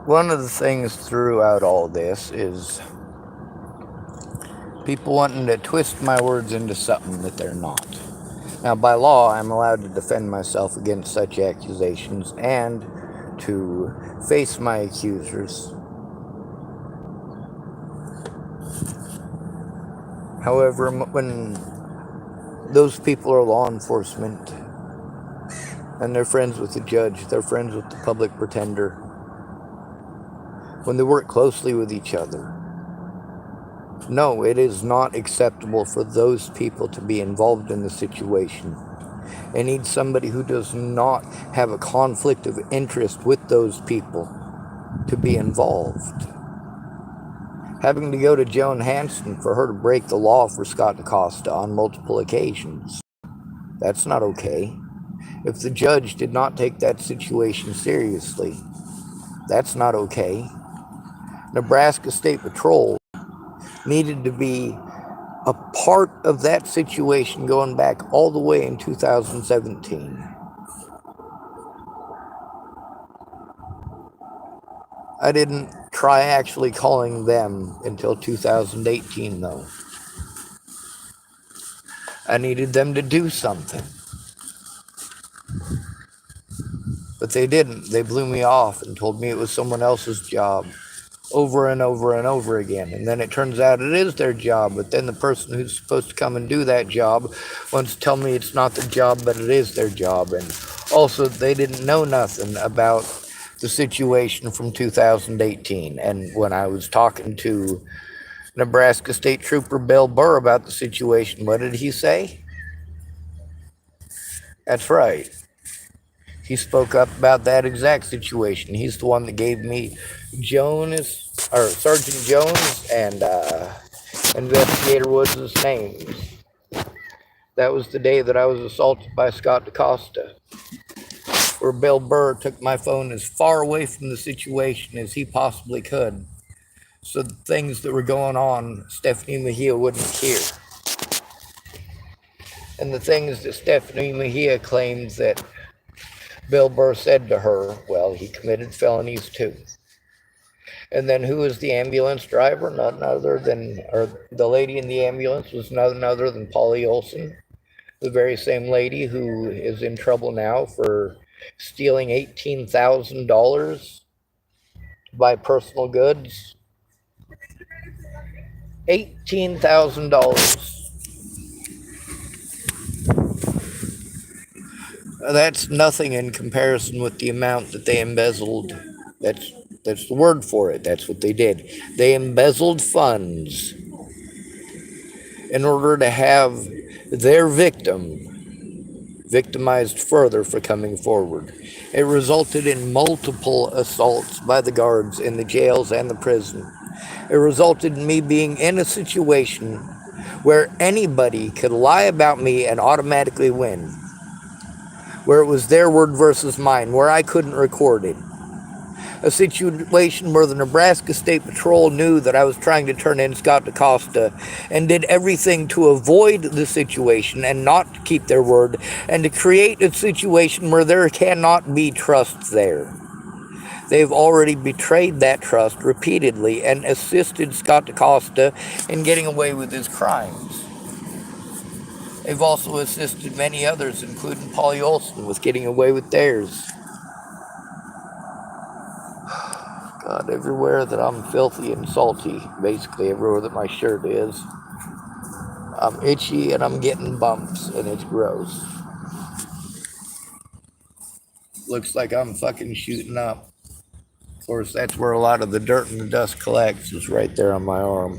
One of the things throughout all this is people wanting to twist my words into something that they're not. Now, by law, I'm allowed to defend myself against such accusations and to face my accusers. However, when those people are law enforcement and they're friends with the judge, they're friends with the public pretender, when they work closely with each other, no, it is not acceptable for those people to be involved in the situation. It needs somebody who does not have a conflict of interest with those people to be involved. Having to go to Joan Hanson for her to break the law for Scott DaCosta on multiple occasions, that's not okay. If the judge did not take that situation seriously, that's not okay. Nebraska State Patrol needed to be a part of that situation going back all the way in 2017. I didn't try actually calling them until 2018, though. I needed them to do something. But they didn't. They blew me off and told me it was someone else's job over and over and over again. And then it turns out it is their job. But then the person who's supposed to come and do that job wants to tell me it's not their job, but it is their job. And also, they didn't know nothing about the situation from 2018. And when I was talking to Nebraska State Trooper Bill Burr about the situation, what did he say? That's right. He spoke up about that exact situation. He's the one that gave me Sergeant Jones and Investigator Woods' names. That was the day that I was assaulted by Scott DaCosta, where Bill Burr took my phone as far away from the situation as he possibly could, so the things that were going on, Stephanie Mejia wouldn't hear. And the things that Stephanie Mejia claims that Bill Burr said to her, well, he committed felonies too. And then who was the ambulance driver? None other than, or the lady in the ambulance was none other than Polly Olson, the very same lady who is in trouble now for stealing $18,000 to buy personal goods. $18,000. That's nothing in comparison with the amount that they embezzled. That's the word for it. That's what they did. They embezzled funds in order to have their victimized further for coming forward. It resulted in multiple assaults by the guards in the jails and the prison. It resulted in me being in a situation where anybody could lie about me and automatically win, where it was their word versus mine, where I couldn't record it. A situation where the Nebraska State Patrol knew that I was trying to turn in Scott DaCosta and did everything to avoid the situation and not keep their word, and to create a situation where there cannot be trust there. They've already betrayed that trust repeatedly and assisted Scott DaCosta in getting away with his crimes. They've also assisted many others, including Polly Olson, with getting away with theirs. God, everywhere that I'm filthy and salty, basically everywhere that my shirt is, I'm itchy and I'm getting bumps, and it's gross. Looks like I'm fucking shooting up. Of course, that's where a lot of the dirt and the dust collects, is right there on my arm.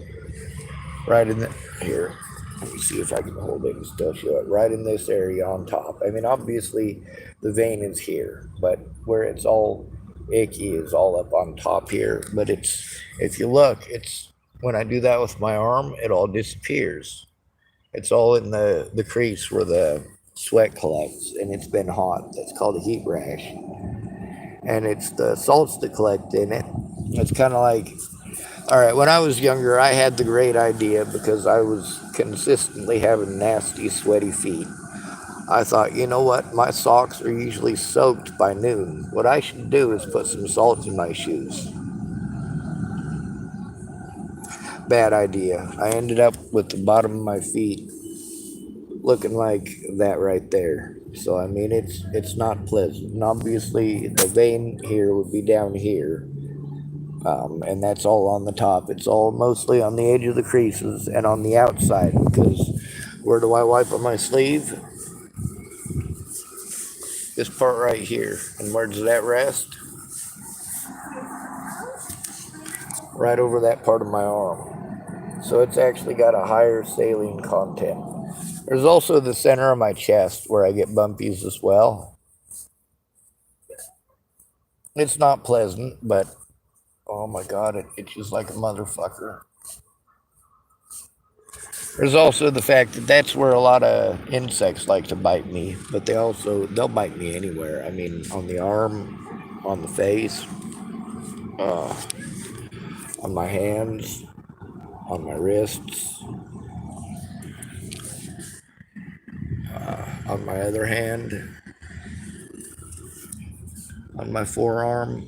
Right in here. Let me see if I can hold it and still show it. Right in this area on top. I mean, obviously, the vein is here, but where it's all icky is all up on top here. But if you look, when I do that with my arm, it all disappears. It's all in the crease where the sweat collects, and it's been hot. That's called a heat rash. And it's the salts that collect in it. It's kind of like, all right, when I was younger, I had the great idea, because I was consistently having nasty, sweaty feet. I thought, you know what? My socks are usually soaked by noon. What I should do is put some salt in my shoes. Bad idea. I ended up with the bottom of my feet looking like that right there. So I mean, it's not pleasant. And obviously, the vein here would be down here, and that's all on the top. It's all mostly on the edge of the creases and on the outside. Because where do I wipe on my sleeve? This part right here. And where does that rest? Right over that part of my arm. So it's actually got a higher saline content. There's also the center of my chest where I get bumpies as well. It's not pleasant, but oh my god, it itches like a motherfucker. There's also the fact that that's where a lot of insects like to bite me, but they'll bite me anywhere. I mean, on the arm, on the face, uh, on my hands, on my wrists, on my other hand, on my forearm.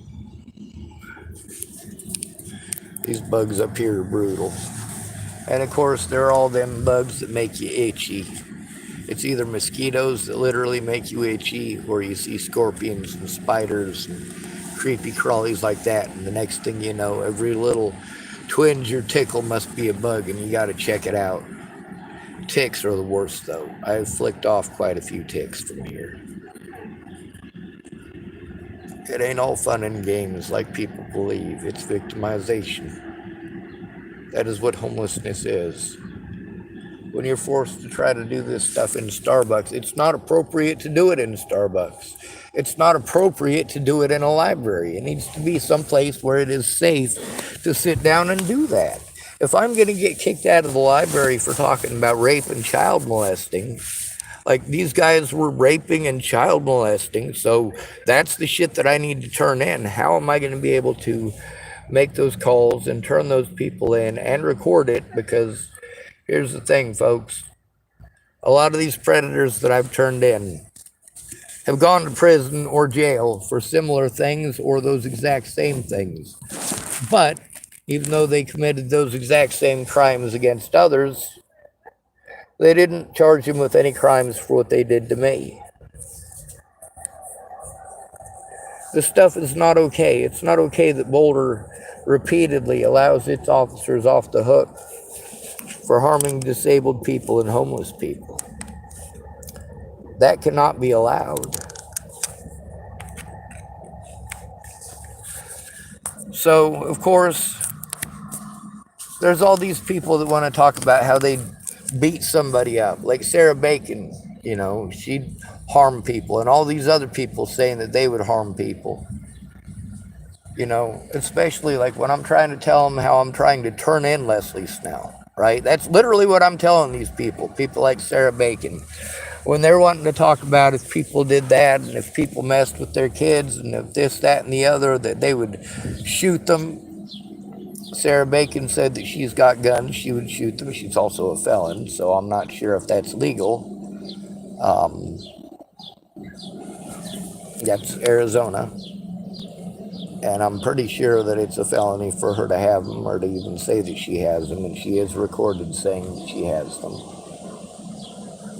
These bugs up here are brutal. And of course, they're all them bugs that make you itchy. It's either mosquitoes that literally make you itchy, or you see scorpions and spiders and creepy crawlies like that. And the next thing you know, every little twinge or tickle must be a bug, and you got to check it out. Ticks are the worst, though. I've flicked off quite a few ticks from here. It ain't all fun and games like people believe. It's victimization. That is what homelessness is. When you're forced to try to do this stuff in Starbucks, it's not appropriate to do it in Starbucks. It's not appropriate to do it in a library. It needs to be someplace where it is safe to sit down and do that. If I'm going to get kicked out of the library for talking about rape and child molesting, like these guys were raping and child molesting, so that's the shit that I need to turn in. How am I going to be able to make those calls and turn those people in and record it? Because here's the thing, folks. A lot of these predators that I've turned in have gone to prison or jail for similar things or those exact same things. But even though they committed those exact same crimes against others, they didn't charge them with any crimes for what they did to me. This stuff is not okay. It's not okay that Boulder repeatedly allows its officers off the hook for harming disabled people and homeless people. That cannot be allowed. So, of course, there's all these people that want to talk about how they beat somebody up. Like Sarah Bacon, you know, she'd harm people, and all these other people saying that they would harm people. You know, especially like when I'm trying to tell them how I'm trying to turn in Leslie Snell, right? That's literally what I'm telling these people like Sarah Bacon. When they're wanting to talk about if people did that and if people messed with their kids and if this, that, and the other, that they would shoot them. Sarah Bacon said that she's got guns, she would shoot them. She's also a felon, so I'm not sure if that's legal. That's Arizona. And I'm pretty sure that it's a felony for her to have them or to even say that she has them, and she is recorded saying that she has them.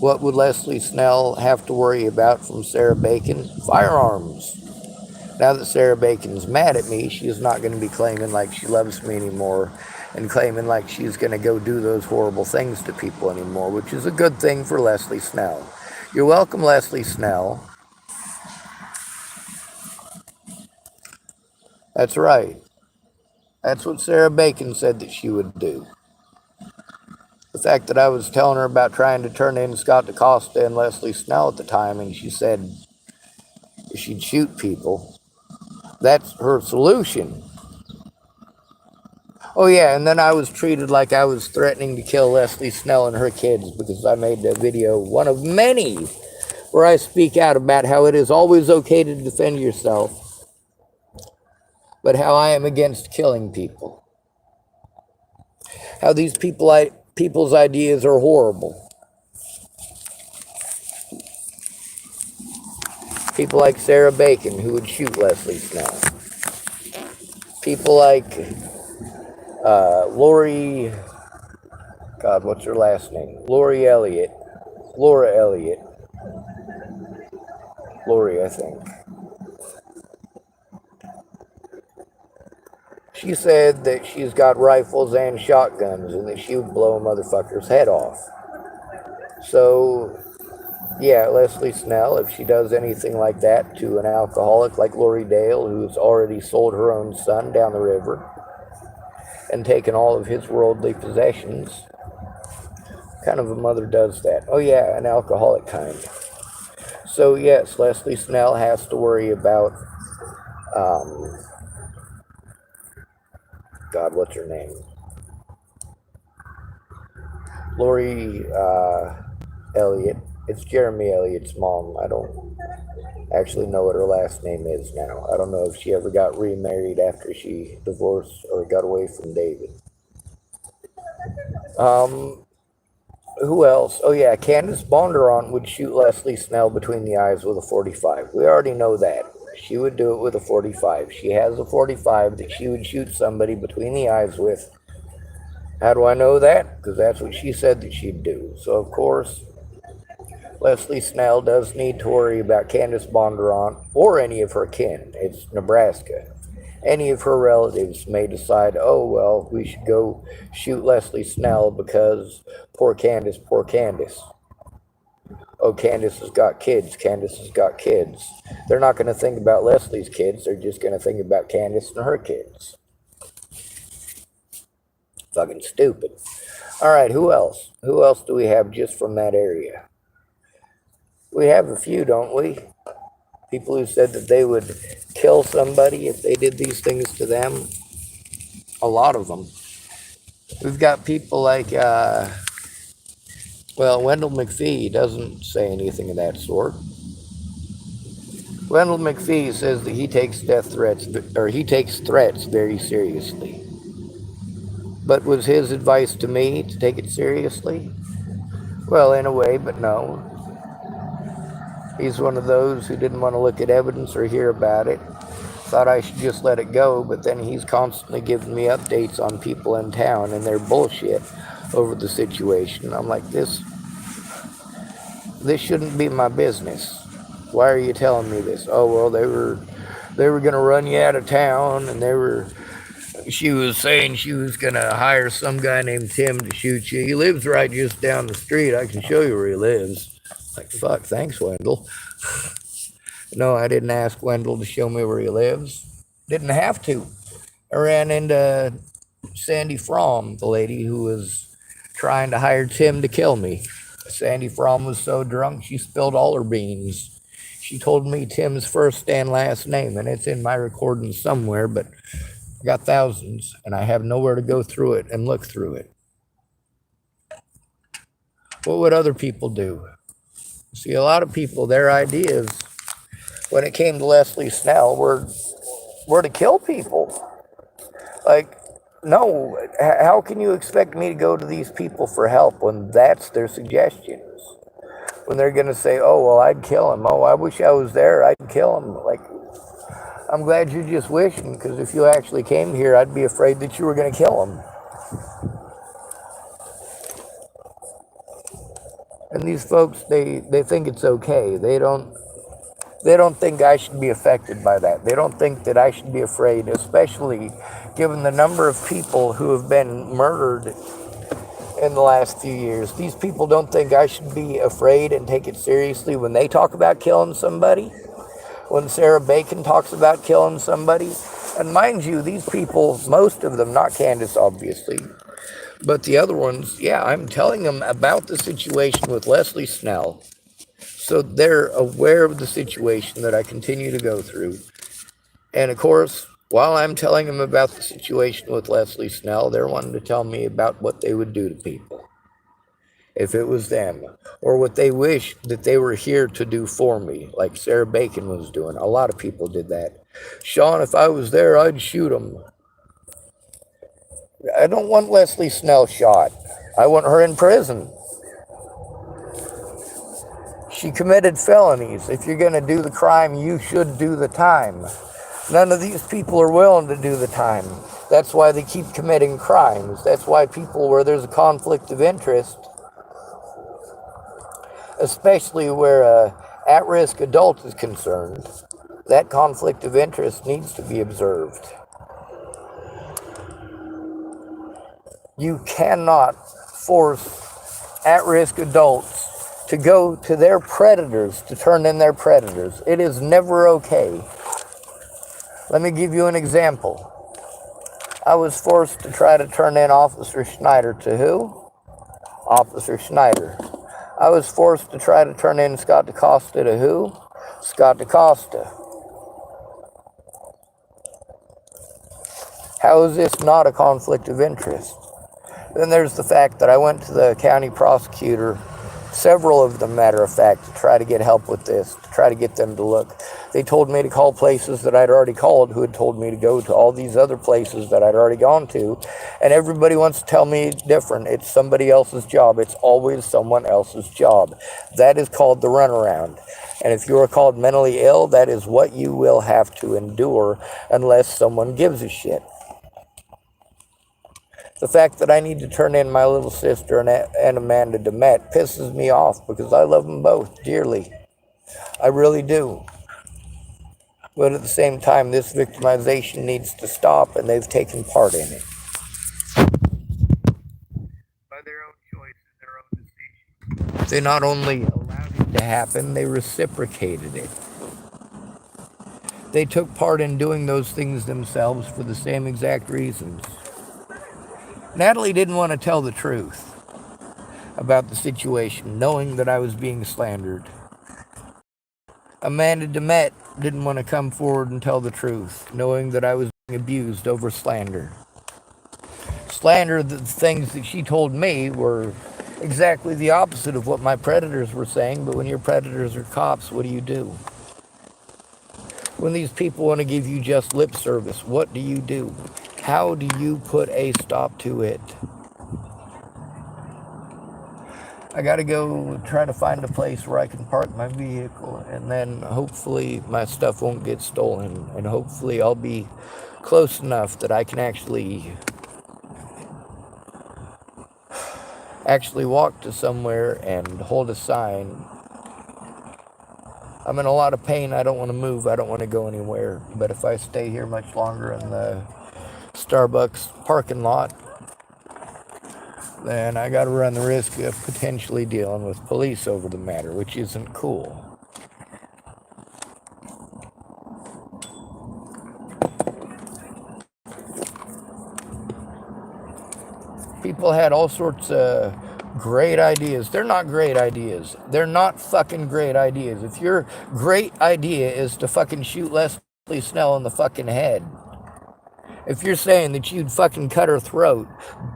What would Leslie Snell have to worry about from Sarah Bacon? Firearms. Now that Sarah Bacon's mad at me, she's not going to be claiming like she loves me anymore and claiming like she's going to go do those horrible things to people anymore, which is a good thing for Leslie Snell. You're welcome, Leslie Snell. That's right. That's what Sarah Bacon said that she would do. The fact that I was telling her about trying to turn in Scott DaCosta and Leslie Snell at the time, and she said she'd shoot people. That's her solution. Oh yeah, and then I was treated like I was threatening to kill Leslie Snell and her kids because I made a video, one of many, where I speak out about how it is always okay to defend yourself, but how I am against killing people. How these people's ideas are horrible. People like Sarah Bacon, who would shoot Leslie Snell. People like Lori, God, what's her last name? Lori Elliott. Laura Elliott. Lori, I think. She said that she's got rifles and shotguns and that she would blow a motherfucker's head off. So, yeah, Leslie Snell, if she does anything like that to an alcoholic like Lori Dale, who's already sold her own son down the river and taken all of his worldly possessions, what kind of a mother does that? Oh, yeah, an alcoholic kind. So, yes, Leslie Snell has to worry about, God, what's her name? Lori Elliott. It's Jeremy Elliott's mom. I don't actually know what her last name is now. I don't know if she ever got remarried after she divorced or got away from David. Who else? Oh, yeah, Candace Bondurant would shoot Leslie Snell between the eyes with a 45. We already know that. She would do it with a 45. She has a 45 that she would shoot somebody between the eyes with. How do I know that? Because that's what she said that she'd do. So, of course, Leslie Snell does need to worry about Candace Bondurant or any of her kin. It's Nebraska. Any of her relatives may decide, oh, well, we should go shoot Leslie Snell because poor Candace, poor Candace. Oh, Candace has got kids. Candace has got kids. They're not going to think about Leslie's kids. They're just going to think about Candace and her kids. Fucking stupid. All right, who else? Who else do we have just from that area? We have a few, don't we? People who said that they would kill somebody if they did these things to them. A lot of them. We've got people like, Wendell McPhee doesn't say anything of that sort. Wendell McPhee says that he takes death threats, or he takes threats very seriously. But was his advice to me to take it seriously? Well, in a way, but no. He's one of those who didn't want to look at evidence or hear about it. Thought I should just let it go, but then he's constantly giving me updates on people in town and their bullshit over the situation. I'm like, this shouldn't be my business. Why are you telling me this? Oh, well, they were going to run you out of town, and she was saying she was going to hire some guy named Tim to shoot you. He lives right just down the street. I can show you where he lives. Like, fuck, thanks, Wendell. No, I didn't ask Wendell to show me where he lives. Didn't have to. I ran into Sandy Fromm, the lady who was trying to hire Tim to kill me. Sandy Fromm was so drunk she spilled all her beans. She told me Tim's first and last name, and it's in my recording somewhere, but I got thousands, and I have nowhere to go through it and look through it. What would other people do? See, a lot of people, their ideas, when it came to Leslie Snell, were to kill people. Like, no, how can you expect me to go to these people for help when that's their suggestions? When they're going to say, oh, well, I'd kill him. Oh, I wish I was there. I'd kill him. Like, I'm glad you're just wishing, because if you actually came here, I'd be afraid that you were going to kill him. And these folks, they think it's okay. They don't think I should be affected by that. They don't think that I should be afraid, especially given the number of people who have been murdered in the last few years. These people don't think I should be afraid and take it seriously when they talk about killing somebody. When Sarah Bacon talks about killing somebody. And mind you, these people, most of them, not Candace, obviously, but the other ones, yeah, I'm telling them about the situation with Leslie Snell. So they're aware of the situation that I continue to go through. And of course, while I'm telling them about the situation with Leslie Snell, they're wanting to tell me about what they would do to people if it was them, or what they wish that they were here to do for me, like Sarah Bacon was doing. A lot of people did that. Sean, if I was there, I'd shoot him. I don't want Leslie Snell shot. I want her in prison. She committed felonies. If you're going to do the crime, you should do the time. None of these people are willing to do the time. That's why they keep committing crimes. That's why people where there's a conflict of interest, especially where a at-risk adult is concerned, that conflict of interest needs to be observed. You cannot force at-risk adults to go to their predators to turn in their predators. It is never okay. Let me give you an example. I was forced to try to turn in Officer Schneider to who? Officer Schneider. I was forced to try to turn in Scott DaCosta to who? Scott DaCosta. How is this not a conflict of interest? Then there's the fact that I went to the county prosecutor, several of them, matter of fact, to try to get help with this, to try to get them to look. They told me to call places that I'd already called, who had told me to go to all these other places that I'd already gone to, and everybody wants to tell me different. It's somebody else's job. It's always someone else's job. That is called the runaround. And if you are called mentally ill, that is what you will have to endure unless someone gives a shit. The fact that I need to turn in my little sister and Amanda DeMette pisses me off because I love them both dearly. I really do. But at the same time, this victimization needs to stop, and they've taken part in it. By their own choice and their own decision. They not only allowed it to happen, they reciprocated it. They took part in doing those things themselves for the same exact reasons. Natalie didn't want to tell the truth about the situation, knowing that I was being slandered. Amanda DeMette didn't want to come forward and tell the truth, knowing that I was being abused over slander. Slander, the things that she told me were exactly the opposite of what my predators were saying, but when your predators are cops, what do? When these people want to give you just lip service, what do? How do you put a stop to it? I gotta go try to find a place where I can park my vehicle, and then hopefully my stuff won't get stolen, and hopefully I'll be close enough that I can actually walk to somewhere and hold a sign. I'm in a lot of pain. I don't want to move. I don't want to go anywhere. But if I stay here much longer in the Starbucks parking lot, then I got to run the risk of potentially dealing with police over the matter, which isn't cool. People had all sorts of great ideas. They're not great ideas. They're not fucking great ideas. If your great idea is to fucking shoot Leslie Snell in the fucking head, if you're saying that you'd fucking cut her throat,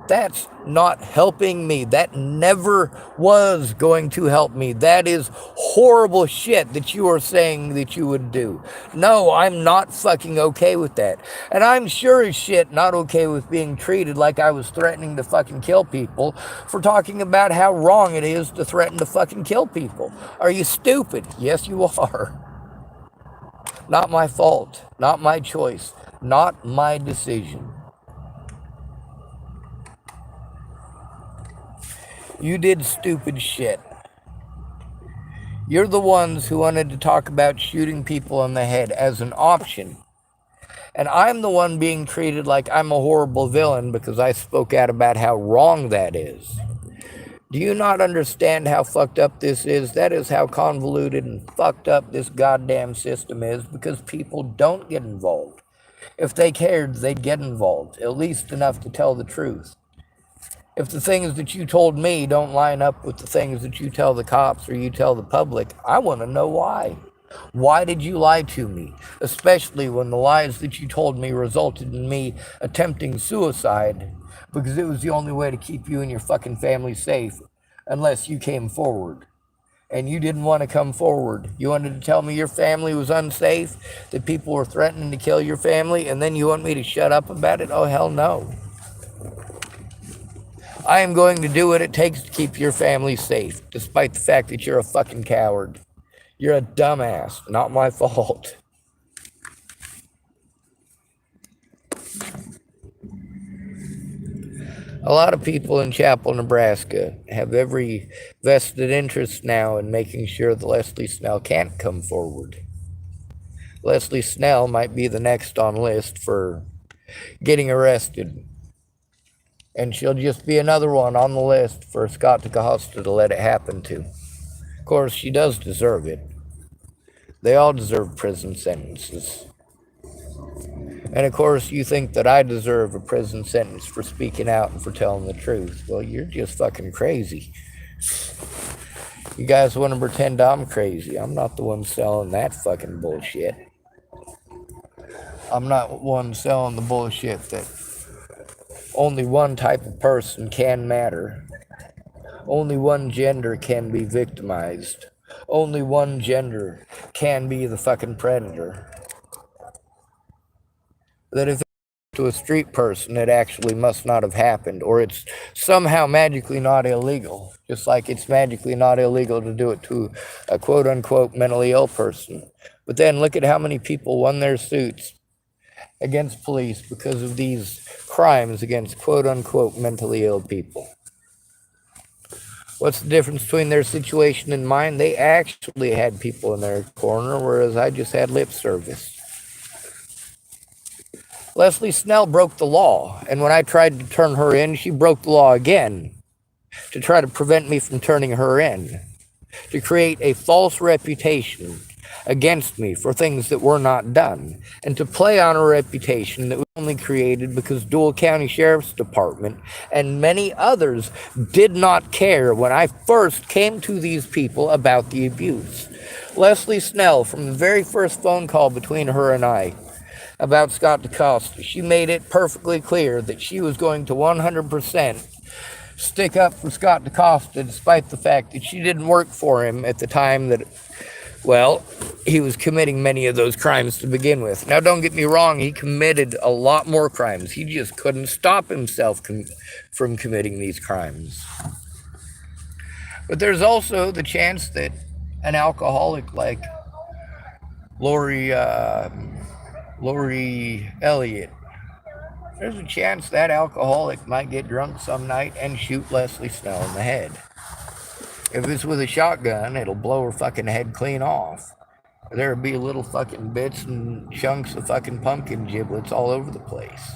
that's not helping me. That never was going to help me. That is horrible shit that you are saying that you would do. No, I'm not fucking okay with that. And I'm sure as shit not okay with being treated like I was threatening to fucking kill people for talking about how wrong it is to threaten to fucking kill people. Are you stupid? Yes, you are. Not my fault. Not my choice. Not my decision. You did stupid shit. You're the ones who wanted to talk about shooting people in the head as an option. And I'm the one being treated like I'm a horrible villain because I spoke out about how wrong that is. Do you not understand how fucked up this is? That is how convoluted and fucked up this goddamn system is, because people don't get involved. If they cared, they'd get involved, at least enough to tell the truth. If the things that you told me don't line up with the things that you tell the cops or you tell the public, I want to know why. Why did you lie to me? Especially when the lies that you told me resulted in me attempting suicide, because it was the only way to keep you and your fucking family safe, unless you came forward. And you didn't want to come forward. You wanted to tell me your family was unsafe, that people were threatening to kill your family, and then you want me to shut up about it? Oh, hell no. I am going to do what it takes to keep your family safe, despite the fact that you're a fucking coward. You're a dumbass. Not my fault. A lot of people in Chapel, Nebraska have every vested interest now in making sure that Leslie Snell can't come forward. Leslie Snell might be the next on list for getting arrested. And she'll just be another one on the list for Scott DeCosta to let it happen to. Of course, she does deserve it. They all deserve prison sentences. And of course, you think that I deserve a prison sentence for speaking out and for telling the truth. Well, you're just fucking crazy. You guys want to pretend I'm crazy. I'm not the one selling that fucking bullshit. I'm not one selling the bullshit that only one type of person can matter. Only one gender can be victimized. Only one gender can be the fucking predator. That if it's to a street person, it actually must not have happened, or it's somehow magically not illegal, just like it's magically not illegal to do it to a quote-unquote mentally ill person. But then look at how many people won their suits against police because of these crimes against quote-unquote mentally ill people. What's the difference between their situation and mine? They actually had people in their corner, whereas I just had lip service. Leslie Snell broke the law, and when I tried to turn her in, she broke the law again to try to prevent me from turning her in, to create a false reputation against me for things that were not done, and to play on a reputation that was only created because Dual County Sheriff's Department and many others did not care when I first came to these people about the abuse. Leslie Snell, from the very first phone call between her and I about Scott DeCosta, she made it perfectly clear that she was going to 100% stick up for Scott DeCosta, despite the fact that she didn't work for him at the time that, well, he was committing many of those crimes to begin with. Now, don't get me wrong, he committed a lot more crimes. He just couldn't stop himself from committing these crimes. But there's also the chance that an alcoholic like Lori Elliott, there's a chance that alcoholic might get drunk some night and shoot Leslie Snell in the head. If it's with a shotgun, it'll blow her fucking head clean off. There'll be little fucking bits and chunks of fucking pumpkin giblets all over the place.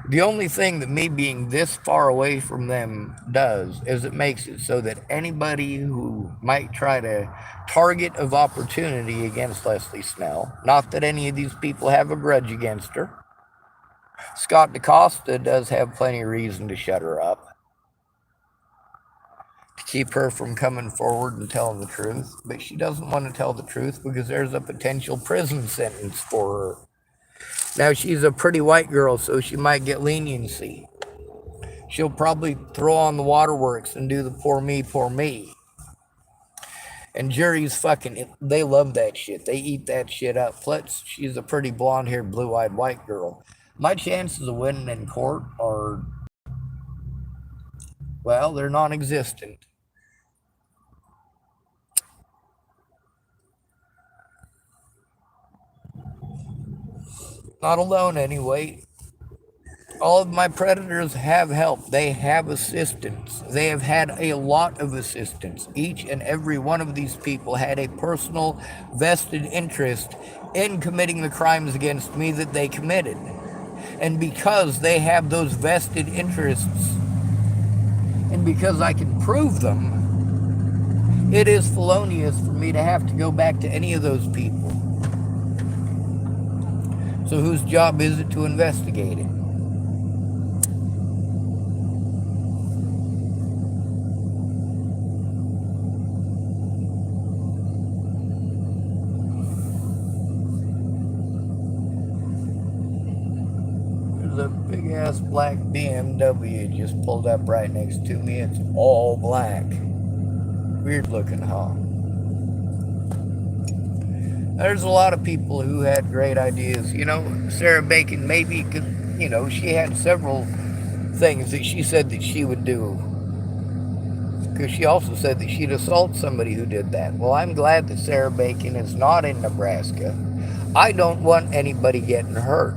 The only thing that me being this far away from them does is it makes it so that anybody who might try to target of opportunity against Leslie Snell, not that any of these people have a grudge against her. Scott DeCosta does have plenty of reason to shut her up, to keep her from coming forward and telling the truth, but she doesn't want to tell the truth because there's a potential prison sentence for her. Now, she's a pretty white girl, so she might get leniency. She'll probably throw on the waterworks and do the poor me, poor me. And juries fucking, they love that shit. They eat that shit up. Plus, she's a pretty blonde-haired, blue-eyed white girl. My chances of winning in court are, well, they're non-existent. Not alone, anyway. All of my predators have help. They have assistance. They have had a lot of assistance. Each and every one of these people had a personal vested interest in committing the crimes against me that they committed. And because they have those vested interests, and because I can prove them, it is felonious for me to have to go back to any of those people. So whose job is it to investigate it? There's a big-ass black BMW just pulled up right next to me. It's all black. Weird looking, huh? There's a lot of people who had great ideas. You know, Sarah Bacon, maybe she had several things that she said that she would do. Because she also said that she'd assault somebody who did that. Well, I'm glad that Sarah Bacon is not in Nebraska. I don't want anybody getting hurt.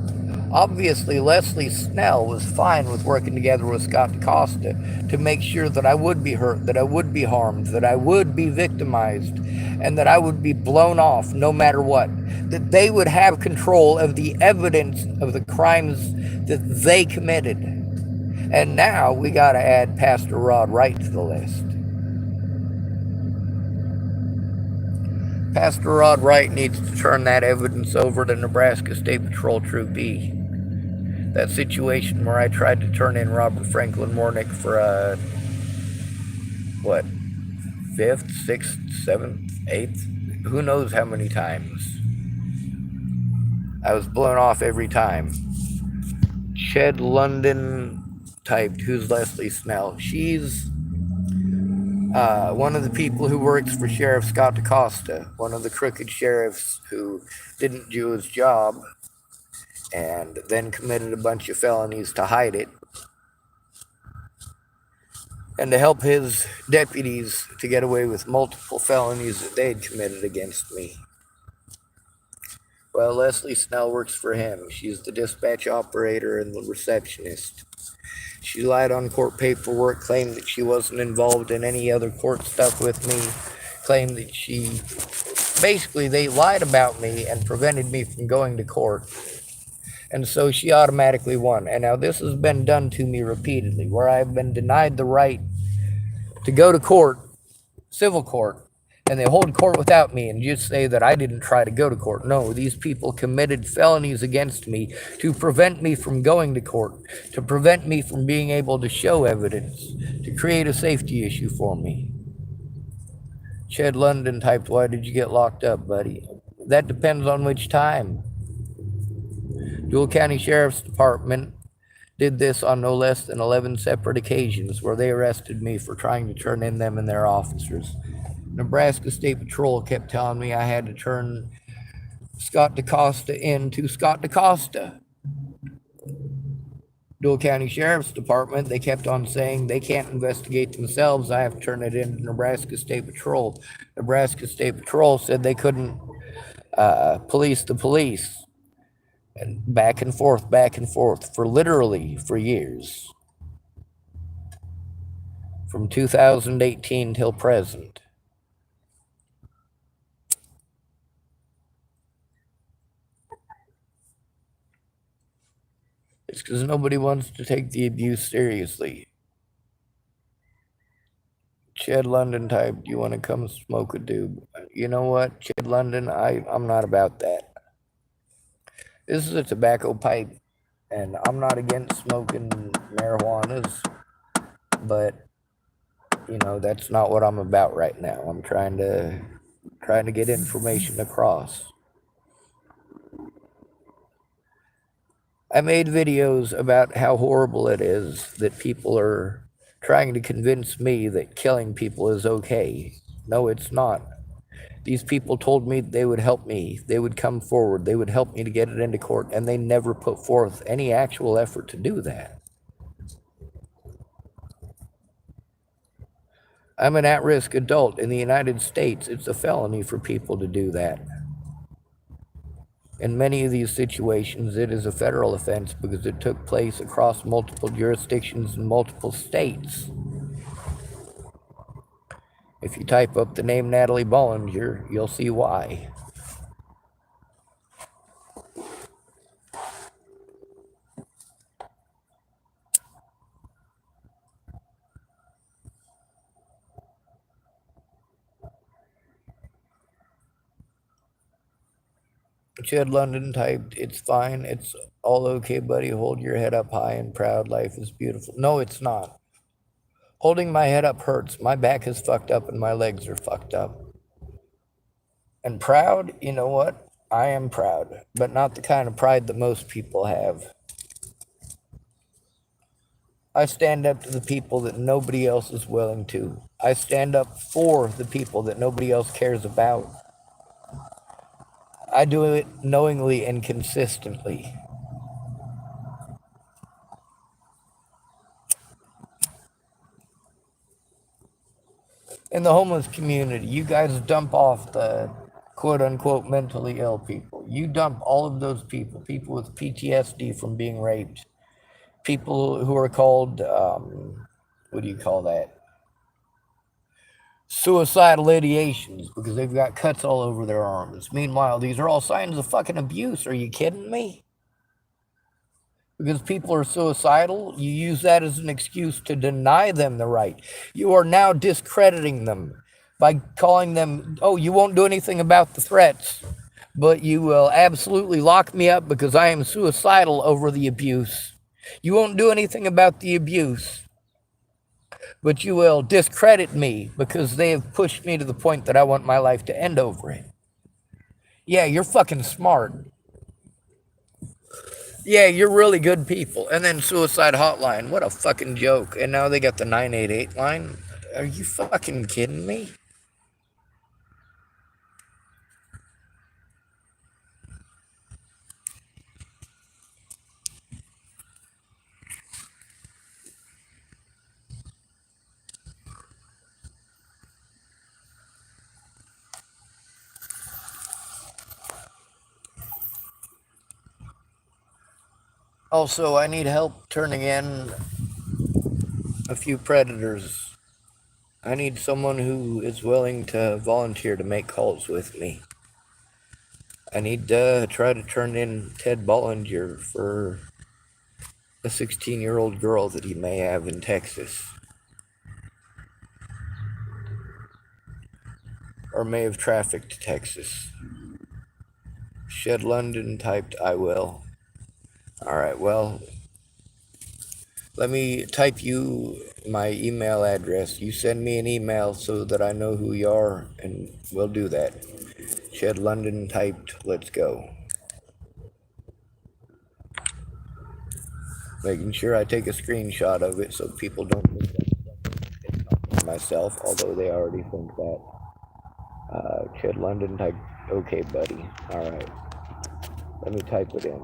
Obviously, Leslie Snell was fine with working together with Scott DaCosta to make sure that I would be hurt, that I would be harmed, that I would be victimized, and that I would be blown off no matter what. That they would have control of the evidence of the crimes that they committed. And now we got to add Pastor Rod Wright to the list. Pastor Rod Wright needs to turn that evidence over to Nebraska State Patrol Troop E. That situation where I tried to turn in Robert Franklin Mornick for what, 5th, 6th, 7th, 8th, who knows how many times. I was blown off every time. Ched London typed, who's Leslie Snell? She's one of the people who works for Sheriff Scott DaCosta, one of the crooked sheriffs who didn't do his job and then committed a bunch of felonies to hide it, and to help his deputies to get away with multiple felonies that they'd committed against me. Well, Leslie Snell works for him. She's the dispatch operator and the receptionist. She lied on court paperwork, claimed that she wasn't involved in any other court stuff with me, claimed that basically they lied about me and prevented me from going to court. And so she automatically won. And now this has been done to me repeatedly, where I've been denied the right to go to court, civil court, and they hold court without me and just say that I didn't try to go to court. No, these people committed felonies against me to prevent me from going to court, to prevent me from being able to show evidence, to create a safety issue for me. Ched London typed, why did you get locked up, buddy? That depends on which time. Jewell County Sheriff's Department did this on no less than 11 separate occasions where they arrested me for trying to turn in them and their officers. Nebraska State Patrol kept telling me I had to turn Scott DaCosta in to Scott DaCosta. Jewell County Sheriff's Department, they kept on saying they can't investigate themselves. I have to turn it in to Nebraska State Patrol. Nebraska State Patrol said they couldn't police the police. And back and forth for literally for years. From 2018 till present. It's because nobody wants to take the abuse seriously. Ched London type, do you want to come smoke a doob? You know what, Ched London, I'm not about that. This is a tobacco pipe, and I'm not against smoking marijuanas, but that's not what I'm about right now. I'm trying to get information across. I made videos about how horrible it is that people are trying to convince me that killing people is okay. No, it's not. These people told me they would help me. They would come forward. They would help me to get it into court, and they never put forth any actual effort to do that. I'm an at-risk adult. In the United States, it's a felony for people to do that. In many of these situations, it is a federal offense because it took place across multiple jurisdictions in multiple states. If you type up the name Natalie Bollinger, you'll see why. Ched London typed, it's fine, it's all okay, buddy. Hold your head up high and proud. Life is beautiful. No, it's not. Holding my head up hurts. My back is fucked up and my legs are fucked up. And proud, you know what? I am proud, but not the kind of pride that most people have. I stand up to the people that nobody else is willing to. I stand up for the people that nobody else cares about. I do it knowingly and consistently. In the homeless community, you guys dump off the quote unquote mentally ill people. You dump all of those people, people with PTSD from being raped, people who are called, what do you call that? Suicidal ideations because they've got cuts all over their arms. Meanwhile, these are all signs of fucking abuse. Are you kidding me? Because people are suicidal, you use that as an excuse to deny them the right. You are now discrediting them by calling them, oh, you won't do anything about the threats, but you will absolutely lock me up because I am suicidal over the abuse. You won't do anything about the abuse, but you will discredit me because they have pushed me to the point that I want my life to end over it. Yeah, you're fucking smart. Yeah, you're really good people. And then suicide hotline. What a fucking joke. And now they got the 988 line. Are you fucking kidding me? Also, I need help turning in a few predators. I need someone who is willing to volunteer to make calls with me. I need to try to turn in Ted Bollinger for a 16-year-old girl that he may have in Texas. Or may have trafficked to Texas. Shed London typed, I will. Alright, well, let me type you my email address. You send me an email so that I know who you are, and we'll do that. Shed London typed, let's go. Making sure I take a screenshot of it so people don't think I'm talking to myself, although they already think that. Shed London typed, okay, buddy. Alright. Let me type it in.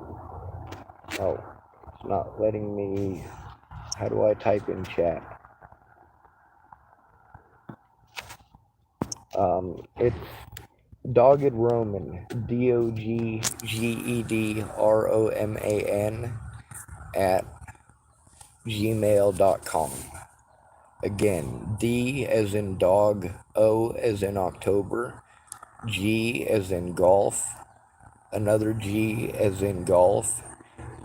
Oh, it's not letting me. How do I type in chat? It's Dogged Roman, DOGGEDROMAN at gmail.com. Again, D as in dog, O as in October, G as in golf, another G as in golf,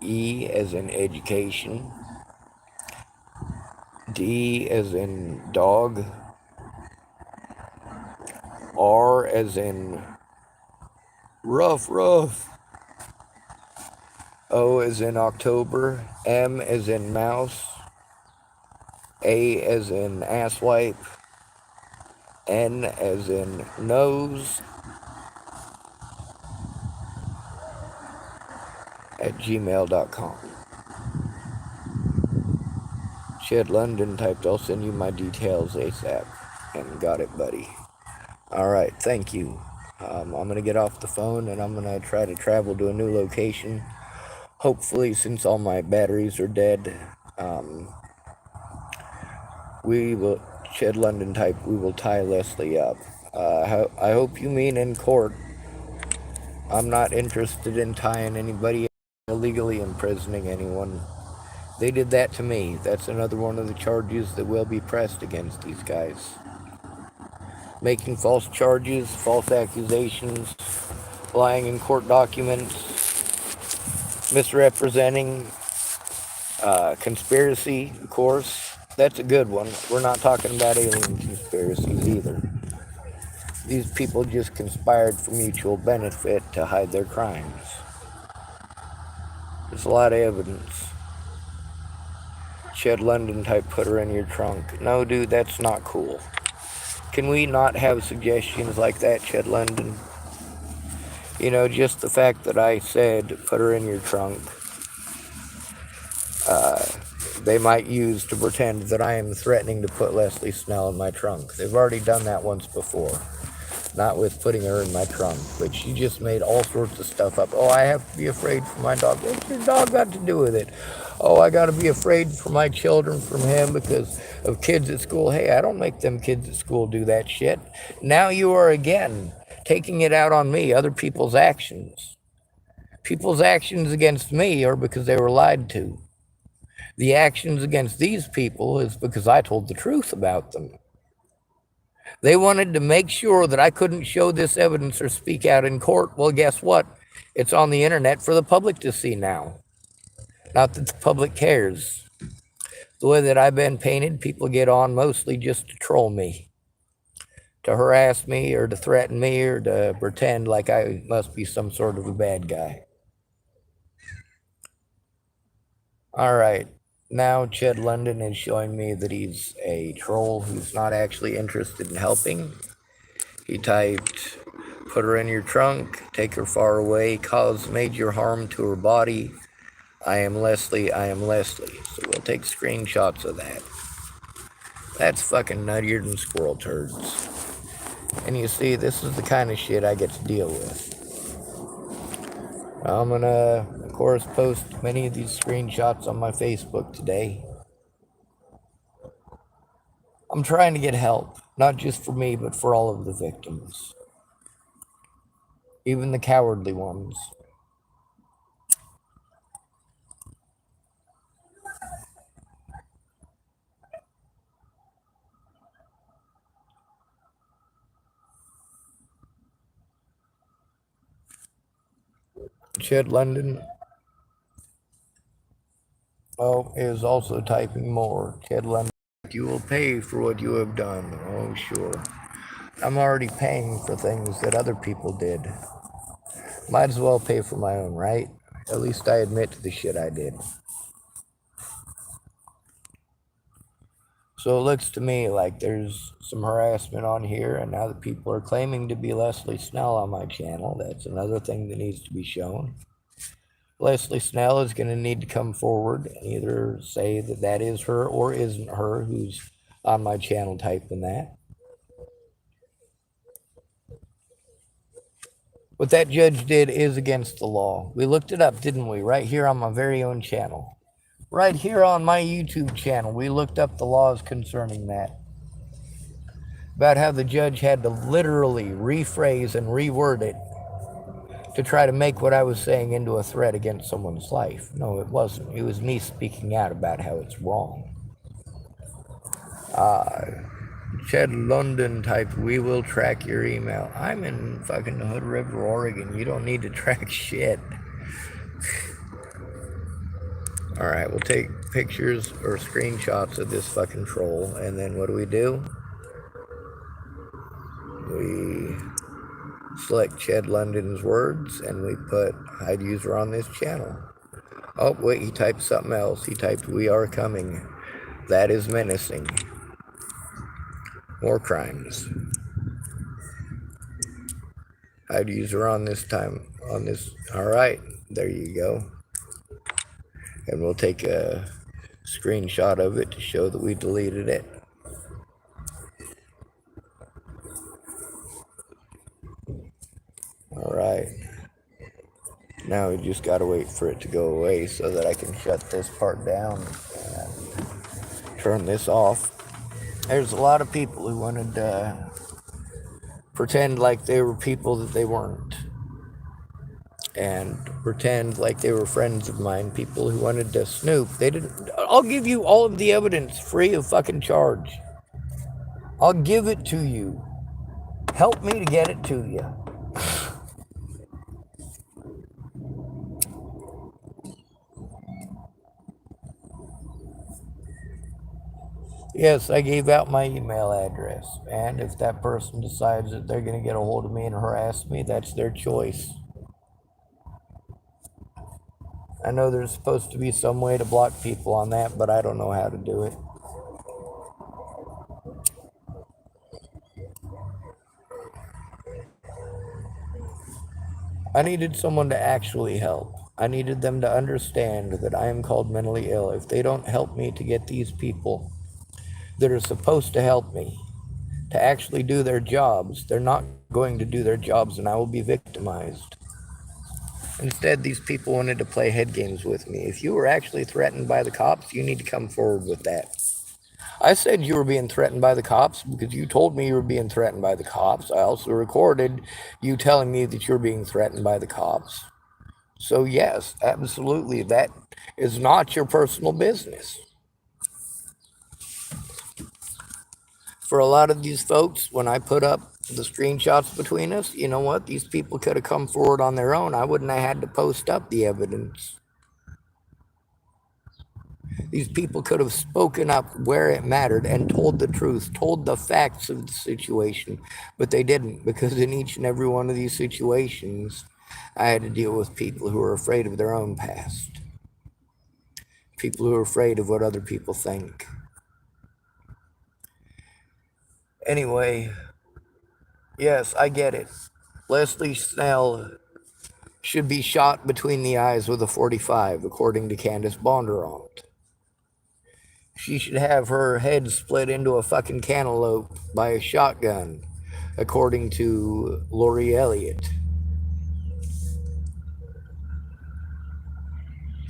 E as in education, D as in dog, R as in rough, O as in October, M as in mouse, A as in asswipe, N as in nose, at gmail.com. Shed London typed, I'll send you my details ASAP. And got it, buddy. Alright, thank you. I'm going to get off the phone and I'm going to try to travel to a new location. Hopefully, since all my batteries are dead, we will, Shed London type, we will tie Leslie up. I hope you mean in court. I'm not interested in tying anybody, illegally imprisoning anyone. They did that to me. That's another one of the charges that will be pressed against these guys. Making false charges, false accusations, lying in court documents, misrepresenting, conspiracy, of course. That's a good one. We're not talking about alien conspiracies either. These people just conspired for mutual benefit to hide their crimes. There's a lot of evidence. Shed London type, put her in your trunk. No, dude, that's not cool. Can we not have suggestions like that, Shed London? You know, just the fact that I said, put her in your trunk, they might use to pretend that I am threatening to put Leslie Snell in my trunk. They've already done that once before. Not with putting her in my trunk, but she just made all sorts of stuff up. Oh, I have to be afraid for my dog. What's your dog got to do with it? Oh, I got to be afraid for my children from him because of kids at school. Hey, I don't make them kids at school do that shit. Now you are again taking it out on me, other people's actions. People's actions against me are because they were lied to. The actions against these people is because I told the truth about them. They wanted to make sure that I couldn't show this evidence or speak out in court. Well, guess what? It's on the internet for the public to see now. Not that the public cares. The way that I've been painted, people get on mostly just to troll me, to harass me, or to threaten me, or to pretend like I must be some sort of a bad guy. All right. Now Ched London is showing me that he's a troll who's not actually interested in helping. He typed, put her in your trunk, take her far away, cause major harm to her body. I am Leslie, I am Leslie. So we'll take screenshots of that. That's fucking nuttier than squirrel turds. And you see, this is the kind of shit I get to deal with. I'm gonna, of course, post many of these screenshots on my Facebook today. I'm trying to get help, not just for me, but for all of the victims. Even the cowardly ones. Ched London, is also typing more. Ched London, you will pay for what you have done. Oh, sure. I'm already paying for things that other people did. Might as well pay for my own, right? At least I admit to the shit I did. So it looks to me like there's some harassment on here, and now that people are claiming to be Leslie Snell on my channel, that's another thing that needs to be shown. Leslie Snell is going to need to come forward and either say that that is her or isn't her who's on my channel typing that. What that judge did is against the law. We looked it up, didn't we? Right here on my very own channel. Right here on my YouTube channel, we looked up the laws concerning that. About how the judge had to literally rephrase and reword it to try to make what I was saying into a threat against someone's life. No, it wasn't. It was me speaking out about how it's wrong. Ched London typed, we will track your email. I'm in fucking Hood River, Oregon. You don't need to track shit. Alright, we'll take pictures or screenshots of this fucking troll, and then what do? We select Ched London's words, and we put hide user on this channel. Oh, wait, he typed something else. He typed, we are coming. That is menacing. More crimes. Hide user on this time, on this. Alright, there you go. And we'll take a screenshot of it to show that we deleted it. Alright. Now we just gotta wait for it to go away so that I can shut this part down and turn this off. There's a lot of people who wanted to pretend like they were people that they weren't. And pretend like they were friends of mine, people who wanted to snoop. They didn't. I'll give you all of the evidence free of fucking charge. I'll give it to you. Help me to get it to you. Yes, I gave out my email address, and if that person decides that they're going to get a hold of me and harass me, that's their choice. I know there's supposed to be some way to block people on that, but I don't know how to do it. I needed someone to actually help. I needed them to understand that I am called mentally ill. If they don't help me to get these people that are supposed to help me to actually do their jobs, they're not going to do their jobs, and I will be victimized. Instead, these people wanted to play head games with me. If you were actually threatened by the cops, you need to come forward with that. I said you were being threatened by the cops because you told me you were being threatened by the cops. I also recorded you telling me that you're being threatened by the cops. So yes, absolutely, that is not your personal business. For a lot of these folks, when I put up the screenshots between us, you know what? These people could have come forward on their own. I wouldn't have had to post up the evidence. These people could have spoken up where it mattered and told the truth, told the facts of the situation, but they didn't, because in each and every one of these situations, I had to deal with people who are afraid of their own past, people who are afraid of what other people think. Anyway, yes, I get it. Leslie Snell should be shot between the eyes with a .45, according to Candace Bondurant. She should have her head split into a fucking cantaloupe by a shotgun, according to Lori Elliott.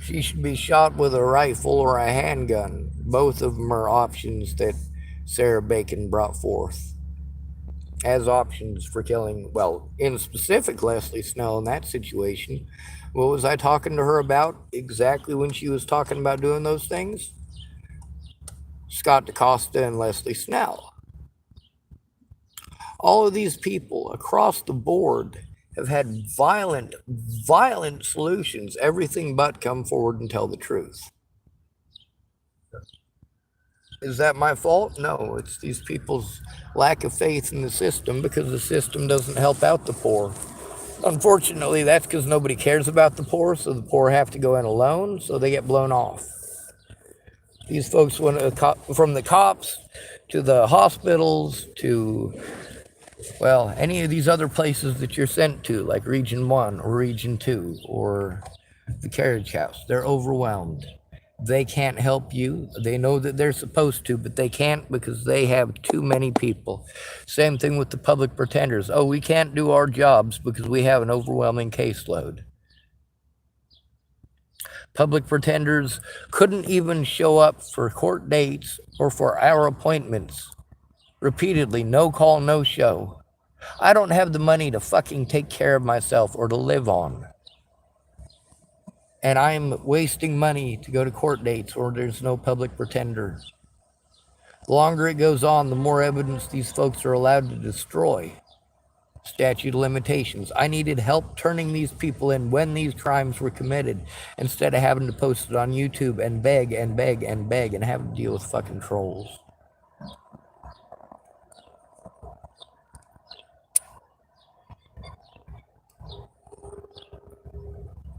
She should be shot with a rifle or a handgun. Both of them are options that Sarah Bacon brought forth as options for killing, well, in specific, Leslie Snell in that situation. What was I talking to her about exactly when she was talking about doing those things? Scott DaCosta and Leslie Snell. All of these people across the board have had violent solutions, everything but come forward and tell the truth. Is that my fault? No, it's these people's lack of faith in the system, because the system doesn't help out the poor. Unfortunately, that's because nobody cares about the poor, so the poor have to go in alone, so they get blown off. These folks went from the cops to the hospitals to, well, any of these other places that you're sent to, like Region 1 or Region 2 or the carriage house. They're overwhelmed. They can't help you. They know that they're supposed to, but they can't because they have too many people. Same thing with the public pretenders. Oh, we can't do our jobs because we have an overwhelming caseload. Public pretenders couldn't even show up for court dates or for our appointments. Repeatedly, no call, no show. I don't have the money to fucking take care of myself or to live on. And I'm wasting money to go to court dates or there's no public pretender. The longer it goes on, the more evidence these folks are allowed to destroy. Statute of limitations. I needed help turning these people in when these crimes were committed, instead of having to post it on YouTube and beg and beg and beg and have to deal with fucking trolls.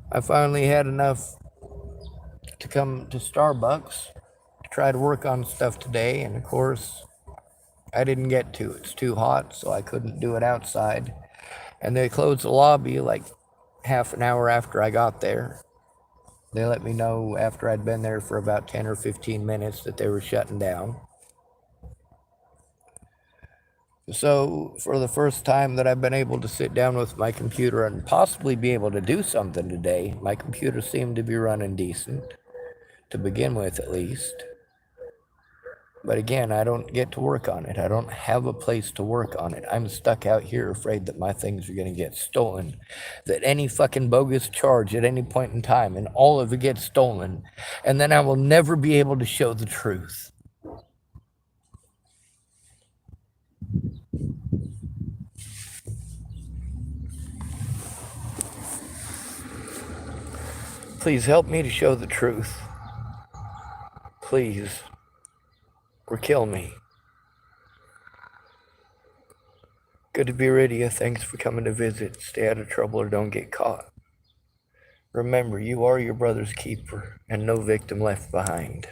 I finally had enough to come to Starbucks to try to work on stuff today, and of course I didn't get to. It's too hot, so I couldn't do it outside. And they closed the lobby like half an hour after I got there. They let me know after I'd been there for about 10 or 15 minutes that they were shutting down. So for the first time that I've been able to sit down with my computer and possibly be able to do something today, my computer seemed to be running decent, to begin with at least. But again, I don't get to work on it. I don't have a place to work on it. I'm stuck out here afraid that my things are going to get stolen. That any fucking bogus charge at any point in time and all of it gets stolen. And then I will never be able to show the truth. Please help me to show the truth. Please. Or kill me. Good to be rid of you. Thanks for coming to visit. Stay out of trouble or don't get caught. Remember, you are your brother's keeper, and no victim left behind.